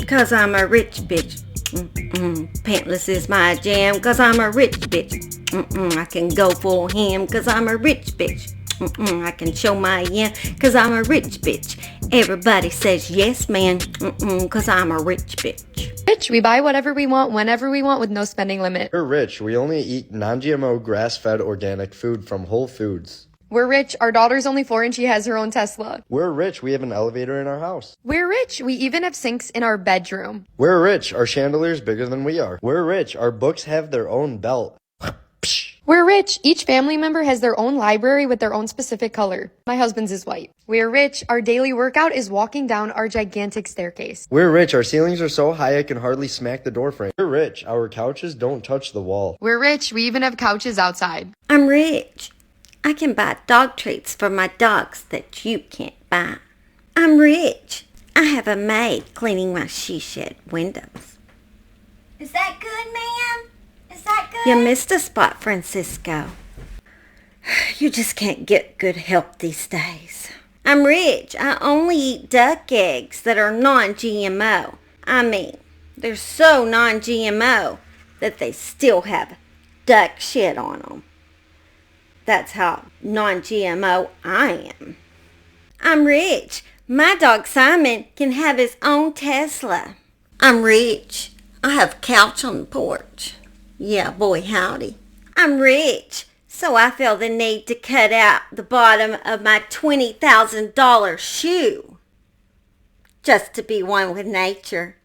'cause I'm a rich bitch. Pantless is my jam, 'cause I'm a rich bitch. I can go full ham, 'cause I'm a rich bitch. I can show my yam, 'cause I'm a rich bitch. Everybody says yes, man, 'cause I'm a rich bitch. Rich, we buy whatever we want, whenever we want, with no spending limit. We're rich. We only eat non-GMO, grass-fed organic food from Whole Foods. We're rich. Our daughter's only 4 and she has her own Tesla. We're rich. We have an elevator in our house. We're rich. We even have sinks in our bedroom. We're rich. Our chandelier's bigger than we are. We're rich. Our books have their own belt. We're rich. Each family member has their own library with their own specific color. My husband's is white. We're rich. Our daily workout is walking down our gigantic staircase. We're rich. Our ceilings are so high I can hardly smack the door frame. We're rich. Our couches don't touch the wall. We're rich. We even have couches outside. I'm rich. I can buy dog treats for my dogs that you can't buy. I'm rich. I have a maid cleaning my she shed windows. Is that good, ma'am? Is that good? You missed a spot, Francisco. You just can't get good help these days. I'm rich. I only eat duck eggs that are non-GMO. I mean, they're so non-GMO that they still have duck shit on them. That's how non-GMO I am. I'm rich. My dog Simon can have his own Tesla. I'm rich. I have a couch on the porch. Yeah, boy, howdy. I'm rich, so I feel the need to cut out the bottom of my $20,000 shoe just to be one with nature.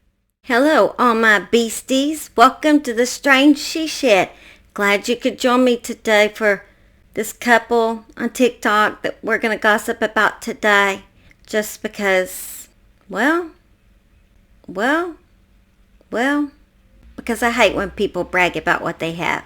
Hello, all my beasties. Welcome to the Strange She Shed. Glad you could join me today for this couple on TikTok that we're going to gossip about today. Just because, because I hate when people brag about what they have.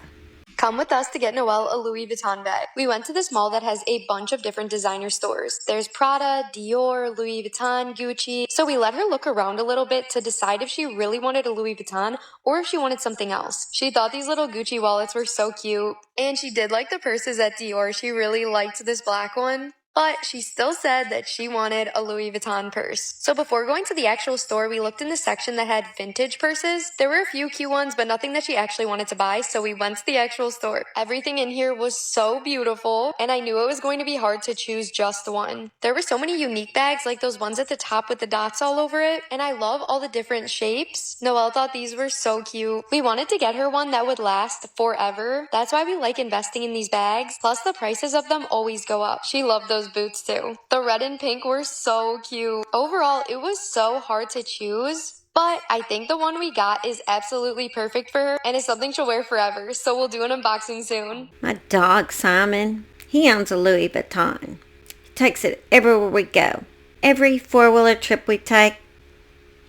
Come with us to get Noelle a Louis Vuitton bag. We went to this mall that has a bunch of different designer stores. There's Prada, Dior, Louis Vuitton, Gucci. So we let her look around a little bit to decide if she really wanted a Louis Vuitton or if she wanted something else. She thought these little Gucci wallets were so cute. And she did like the purses at Dior. She really liked this black one. But she still said that she wanted a Louis Vuitton purse. So before going to the actual store, we looked in the section that had vintage purses. There were a few cute ones, but nothing that she actually wanted to buy, so we went to the actual store. Everything in here was so beautiful, and I knew it was going to be hard to choose just one. There were so many unique bags, like those ones at the top with the dots all over it, and I love all the different shapes. Noelle thought these were so cute. We wanted to get her one that would last forever. That's why we like investing in these bags, plus the prices of them always go up. She loved those boots too. The red and pink were so cute. Overall, it was so hard to choose, but I think the one we got is absolutely perfect for her and is something she'll wear forever, so we'll do an unboxing soon. My dog, Simon, he owns a Louis Vuitton. He takes it everywhere we go. Every four-wheeler trip we take,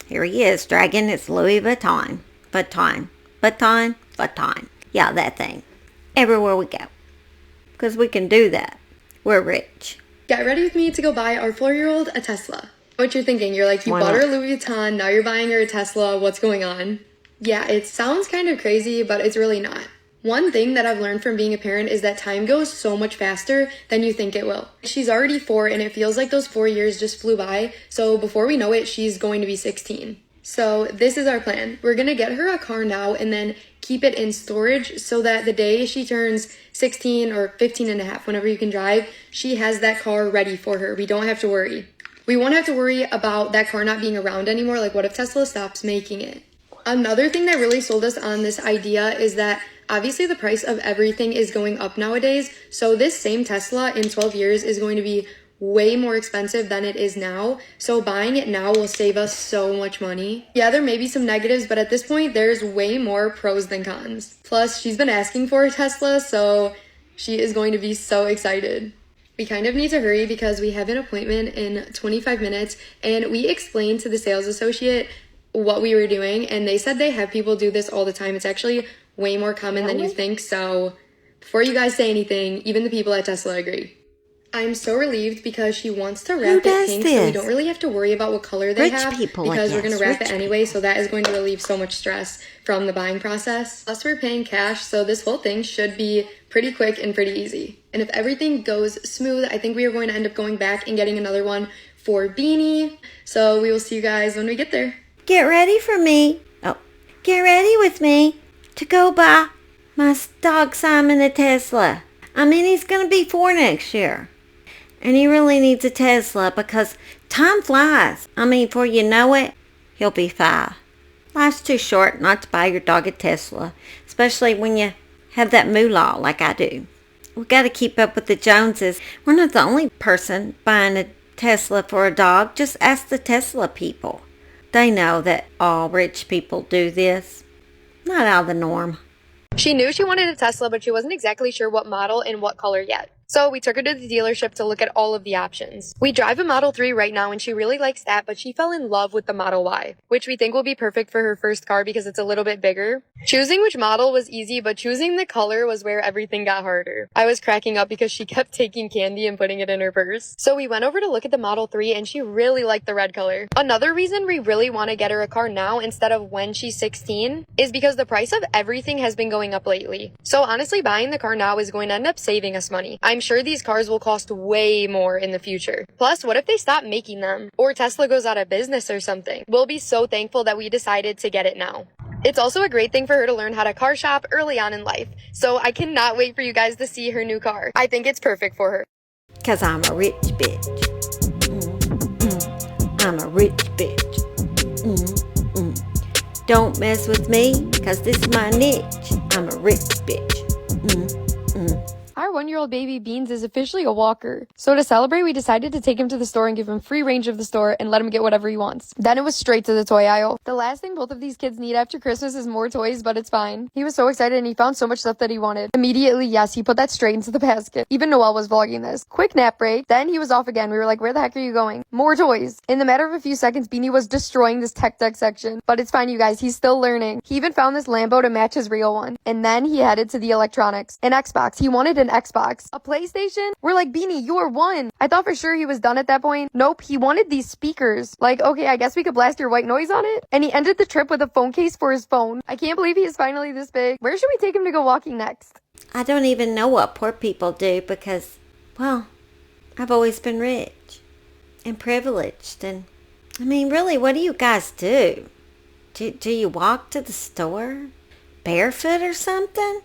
here he is dragging his Louis Vuitton. Vuitton. Yeah, that thing. Everywhere we go. Because we can do that. We're rich. Get ready with me to go buy our 4-year-old a Tesla. What you're thinking, you're like, you bought her a Louis Vuitton, now you're buying her a Tesla, what's going on? Yeah, it sounds kind of crazy, but it's really not. One thing that I've learned from being a parent is that time goes so much faster than you think it will. She's already 4 and it feels like those 4 years just flew by, so before we know it, she's going to be 16. So this is our plan. We're gonna get her a car now and then keep it in storage so that the day she turns 16 or 15 and a half, whenever you can drive, she has that car ready for her. We don't have to worry. We won't have to worry about that car not being around anymore. Like, what if Tesla stops making it? Another thing that really sold us on this idea is that obviously the price of everything is going up nowadays. So this same Tesla in 12 years is going to be way more expensive than it is now, so buying it now will save us so much money. Yeah, there may be some negatives, but at this point there's way more pros than cons. Plus, she's been asking for a Tesla, so she is going to be so excited. We kind of need to hurry because we have an appointment in 25 minutes, and we explained to the sales associate what we were doing, and they said they have people do this all the time. It's actually way more common than you think, so before you guys say anything, even the people at Tesla agree. I'm so relieved because she wants to wrap it pink, so we don't really have to worry about what color they have because we're going to wrap it anyway, so that is going to relieve so much stress from the buying process. Plus, we're paying cash, so this whole thing should be pretty quick and pretty easy. And if everything goes smooth, I think we are going to end up going back and getting another one for Beanie. So we will see you guys when we get there. get ready for me. Oh, get ready with me to go buy my dog Simon a Tesla. I mean, he's going to be 4 next year. And he really needs a Tesla because time flies. I mean, before you know it, he'll be 5. Life's too short not to buy your dog a Tesla, especially when you have that moolah like I do. We got to keep up with the Joneses. We're not the only person buying a Tesla for a dog. Just ask the Tesla people. They know that all rich people do this. Not out of the norm. She knew she wanted a Tesla, but she wasn't exactly sure what model and what color yet. So we took her to the dealership to look at all of the options. We drive a Model 3 right now and she really likes that, but she fell in love with the Model Y, which we think will be perfect for her first car because it's a little bit bigger. Choosing which model was easy, but choosing the color was where everything got harder. I was cracking up because she kept taking candy and putting it in her purse. So we went over to look at the Model 3 and she really liked the red color. Another reason we really want to get her a car now instead of when she's 16 is because the price of everything has been going up lately. So honestly, buying the car now is going to end up saving us money. I'm sure these cars will cost way more in the future. Plus, what if they stop making them? Or Tesla goes out of business or something? We'll be so thankful that we decided to get it now. It's also a great thing for her to learn how to car shop early on in life. So I cannot wait for you guys to see her new car. I think it's perfect for her. 'Cause I'm a rich bitch. I'm a rich bitch. Don't mess with me, 'cause this is my niche. I'm a rich bitch. Our 1-year-old baby Beans is officially a walker. So to celebrate, we decided to take him to the store and give him free range of the store and let him get whatever he wants. Then it was straight to the toy aisle. The last thing both of these kids need after Christmas is more toys, but it's fine. He was so excited and he found so much stuff that he wanted. Immediately, yes, he put that straight into the basket. Even Noelle was vlogging this. Quick nap break. Then he was off again. We were like, where the heck are you going? More toys. In the matter of a few seconds, Beanie was destroying this tech deck section. But it's fine, you guys. He's still learning. He even found this Lambo to match his real one. And then he headed to the electronics. An Xbox. He wanted an Xbox. A PlayStation? We're like, Beanie, you are 1. I thought for sure he was done at that point. Nope, he wanted these speakers. Like, okay, I guess we could blast your white noise on it. And he ended the trip with a phone case for his phone. I can't believe he is finally this big. Where should we take him to go walking next? I don't even know what poor people do because, well, I've always been rich and privileged. And, I mean, really, what do you guys do? Do you walk to the store barefoot or something?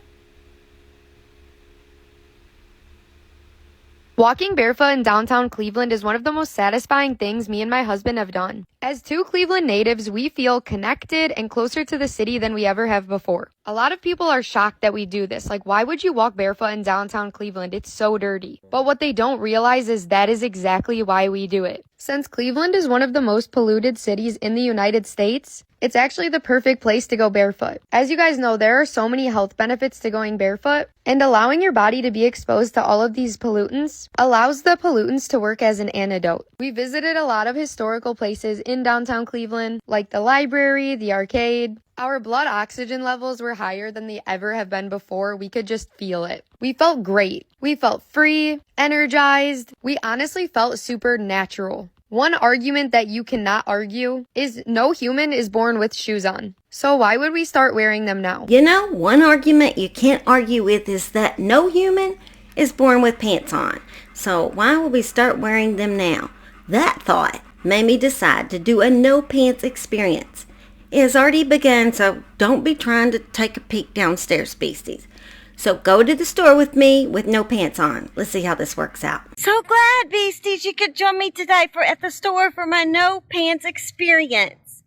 Walking barefoot in downtown Cleveland is one of the most satisfying things me and my husband have done. As 2 Cleveland natives, we feel connected and closer to the city than we ever have before. A lot of people are shocked that we do this. Like, why would you walk barefoot in downtown Cleveland? It's so dirty. But what they don't realize is that is exactly why we do it. Since Cleveland is one of the most polluted cities in the United States, it's actually the perfect place to go barefoot. As you guys know, there are so many health benefits to going barefoot, and allowing your body to be exposed to all of these pollutants allows the pollutants to work as an antidote. We visited a lot of historical places in downtown Cleveland, like the library, the arcade. Our blood oxygen levels were higher than they ever have been before. We could just feel it. We felt great. We felt free, energized. We honestly felt super natural. One argument that you cannot argue is no human is born with shoes on. So why would we start wearing them now? You know, one argument you can't argue with is that no human is born with pants on. So why would we start wearing them now? That thought made me decide to do a no pants experience. It has already begun, so don't be trying to take a peek downstairs, beasties. So go to the store with me with no pants on. Let's see how this works out. So glad, beasties, you could join me today at the store for my no pants experience.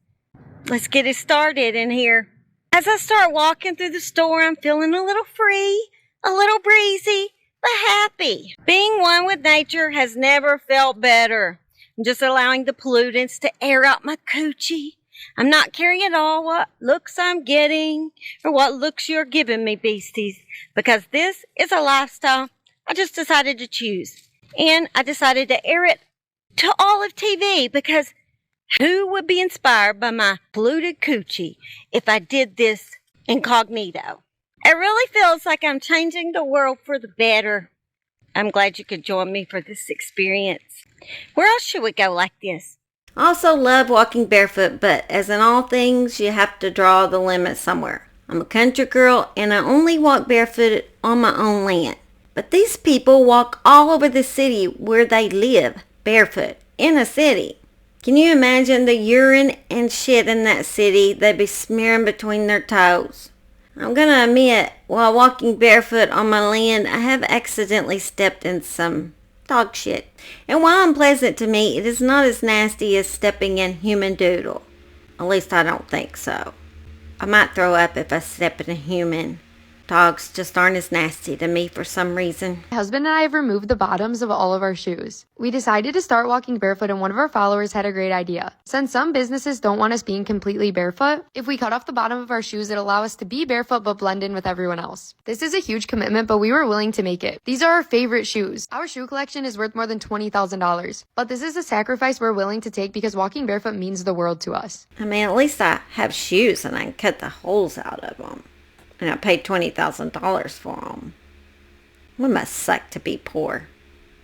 Let's get it started in here. As I start walking through the store, I'm feeling a little free, a little breezy, but happy. Being one with nature has never felt better. I'm just allowing the pollutants to air out my coochie. I'm not caring at all what looks I'm getting or what looks you're giving me, beasties, because this is a lifestyle I just decided to choose. And I decided to air it to all of TV because who would be inspired by my polluted coochie if I did this incognito? It really feels like I'm changing the world for the better. I'm glad you could join me for this experience. Where else should we go like this? I also love walking barefoot, but as in all things, you have to draw the limit somewhere. I'm a country girl, and I only walk barefoot on my own land. But these people walk all over the city where they live, barefoot, in a city. Can you imagine the urine and shit in that city they'd be smearing between their toes? I'm gonna admit, while walking barefoot on my land, I have accidentally stepped in some dog shit. And while unpleasant to me, it is not as nasty as stepping in human doodle. At least I don't think so. I might throw up if I step in a human. Dogs just aren't as nasty to me for some reason. My husband and I have removed the bottoms of all of our shoes. We decided to start walking barefoot, and one of our followers had a great idea. Since some businesses don't want us being completely barefoot, if we cut off the bottom of our shoes, it'll allow us to be barefoot but blend in with everyone else. This is a huge commitment, but we were willing to make it. These are our favorite shoes. Our shoe collection is worth more than $20,000, but this is a sacrifice we're willing to take because walking barefoot means the world to us. I mean, at least I have shoes and I can cut the holes out of them. And I paid $20,000 for them. We must suck to be poor.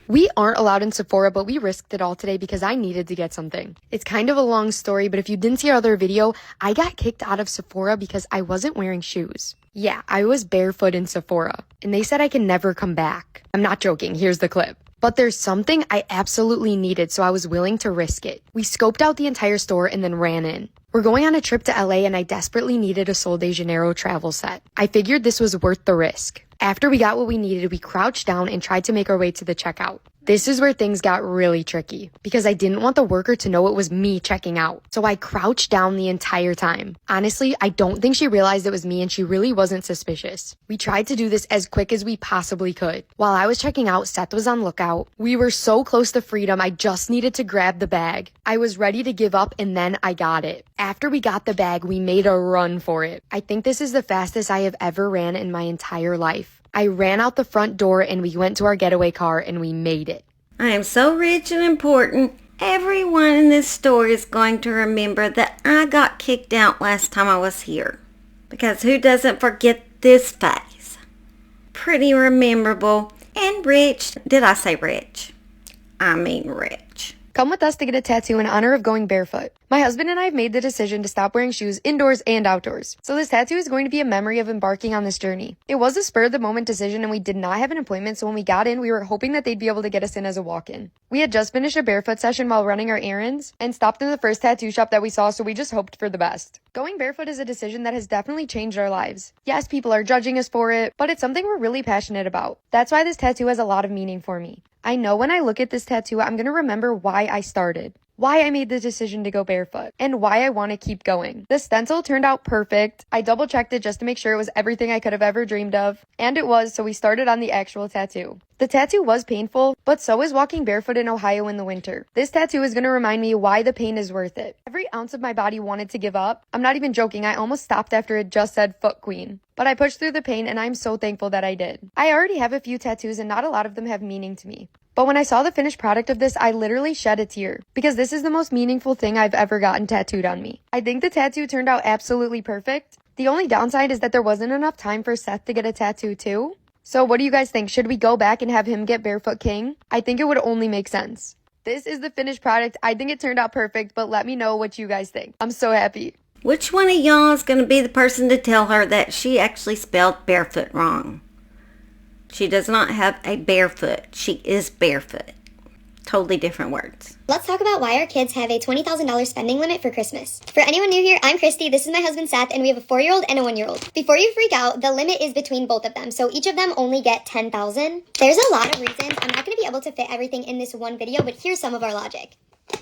We aren't allowed in Sephora, but we risked it all today because I needed to get something. It's kind of a long story, but if you didn't see our other video, I got kicked out of Sephora because I wasn't wearing shoes. Yeah, I was barefoot in Sephora, and they said I can never come back. I'm not joking, here's the clip. But there's something I absolutely needed, so I was willing to risk it. We scoped out the entire store and then ran in. We're going on a trip to LA and I desperately needed a Sol de Janeiro travel set. I figured this was worth the risk. After we got what we needed, we crouched down and tried to make our way to the checkout. This is where things got really tricky because I didn't want the worker to know it was me checking out. So I crouched down the entire time. Honestly, I don't think she realized it was me and she really wasn't suspicious. We tried to do this as quick as we possibly could. While I was checking out, Seth was on lookout. We were so close to freedom, I just needed to grab the bag. I was ready to give up and then I got it. After we got the bag, we made a run for it. I think this is the fastest I have ever ran in my entire life. I ran out the front door and we went to our getaway car and we made it. I am so rich and important. Everyone in this store is going to remember that I got kicked out last time I was here. Because who doesn't forget this face? Pretty memorable and rich. Did I say rich? I mean rich. Come with us to get a tattoo in honor of going barefoot. My husband and I have made the decision to stop wearing shoes indoors and outdoors. So this tattoo is going to be a memory of embarking on this journey. It was a spur-of-the-moment decision and we did not have an appointment, so when we got in, we were hoping that they'd be able to get us in as a walk-in. We had just finished a barefoot session while running our errands and stopped in the first tattoo shop that we saw, so we just hoped for the best. Going barefoot is a decision that has definitely changed our lives. Yes, people are judging us for it, but it's something we're really passionate about. That's why this tattoo has a lot of meaning for me. I know when I look at this tattoo, I'm going to remember why I started, why I made the decision to go barefoot, and why I want to keep going. The stencil turned out perfect. I double checked it just to make sure it was everything I could have ever dreamed of, and it was, so we started on the actual tattoo. The tattoo was painful, but so is walking barefoot in Ohio in the winter. This tattoo is going to remind me why the pain is worth it. Every ounce of my body wanted to give up. I'm not even joking, I almost stopped after it just said Foot Queen. But I pushed through the pain and I'm so thankful that I did. I already have a few tattoos and not a lot of them have meaning to me. But when I saw the finished product of this, I literally shed a tear because this is the most meaningful thing I've ever gotten tattooed on me. I think the tattoo turned out absolutely perfect. The only downside is that there wasn't enough time for Seth to get a tattoo too. So what do you guys think? Should we go back and have him get Barefoot King? I think it would only make sense. This is the finished product. I think it turned out perfect, but let me know what you guys think. I'm so happy. Which one of y'all is going to be the person to tell her that she actually spelled barefoot wrong? She does not have a barefoot. She is barefoot. Totally different words. Let's talk about why our kids have a $20,000 spending limit for Christmas. For anyone new here, I'm Cristi, this is my husband Seth, and we have a 4-year-old and a 1-year-old. Before you freak out, the limit is between both of them, so each of them only get $10,000. There's a lot of reasons. I'm not going to be able to fit everything in this one video, but here's some of our logic.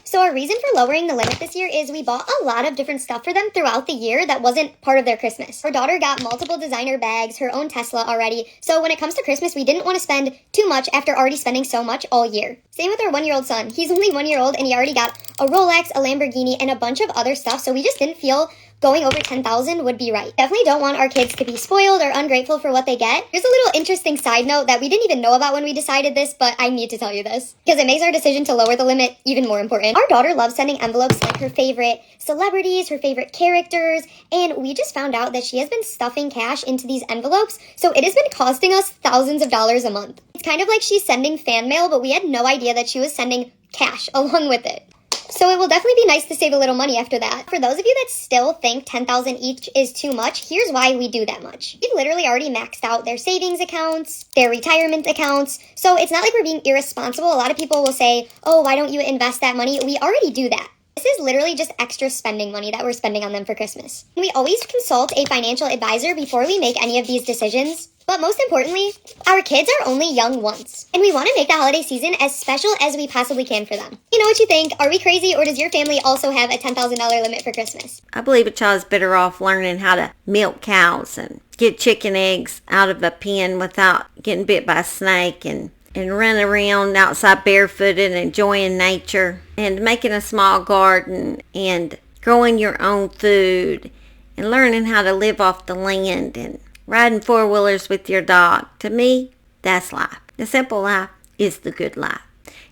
So our reason for lowering the limit this year is we bought a lot of different stuff for them throughout the year that wasn't part of their Christmas. Our daughter got multiple designer bags, her own Tesla already, so when it comes to Christmas, we didn't want to spend too much after already spending so much all year. Same with our 1-year-old son. He's only 1 year old and he already got a Rolex, a Lamborghini, and a bunch of other stuff, so we just didn't feel going over $10,000 would be right. Definitely don't want our kids to be spoiled or ungrateful for what they get. Here's a little interesting side note that we didn't even know about when we decided this, but I need to tell you this because it makes our decision to lower the limit even more important. Our daughter loves sending envelopes like her favorite celebrities, her favorite characters, and we just found out that she has been stuffing cash into these envelopes, so it has been costing us thousands of dollars a month. It's kind of like she's sending fan mail, but we had no idea that she was sending cash along with it. So it will definitely be nice to save a little money after that. For those of you that still think $10,000 each is too much, here's why we do that much. We've literally already maxed out their savings accounts, their retirement accounts, so it's not like we're being irresponsible. A lot of people will say, oh, why don't you invest that money? We already do that. This is literally just extra spending money that we're spending on them for Christmas. We always consult a financial advisor before we make any of these decisions. But most importantly, our kids are only young once, and we want to make the holiday season as special as we possibly can for them. You know what you think? Are we crazy, or does your family also have a $10,000 limit for Christmas? I believe a child's better off learning how to milk cows and get chicken eggs out of a pen without getting bit by a snake and run around outside barefooted and enjoying nature and making a small garden and growing your own food and learning how to live off the land and riding four-wheelers with your dog. To me, that's life. The simple life is the good life.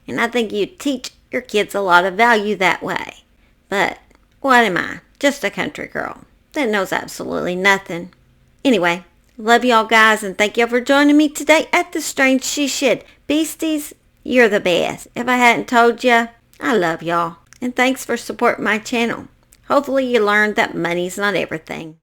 And I think you teach your kids a lot of value that way. But what am I? Just a country girl that knows absolutely nothing. Anyway, love y'all guys, and thank y'all for joining me today at the Strange She Shed. Beasties, you're the best. If I hadn't told you, I love y'all. And thanks for supporting my channel. Hopefully you learned that money's not everything.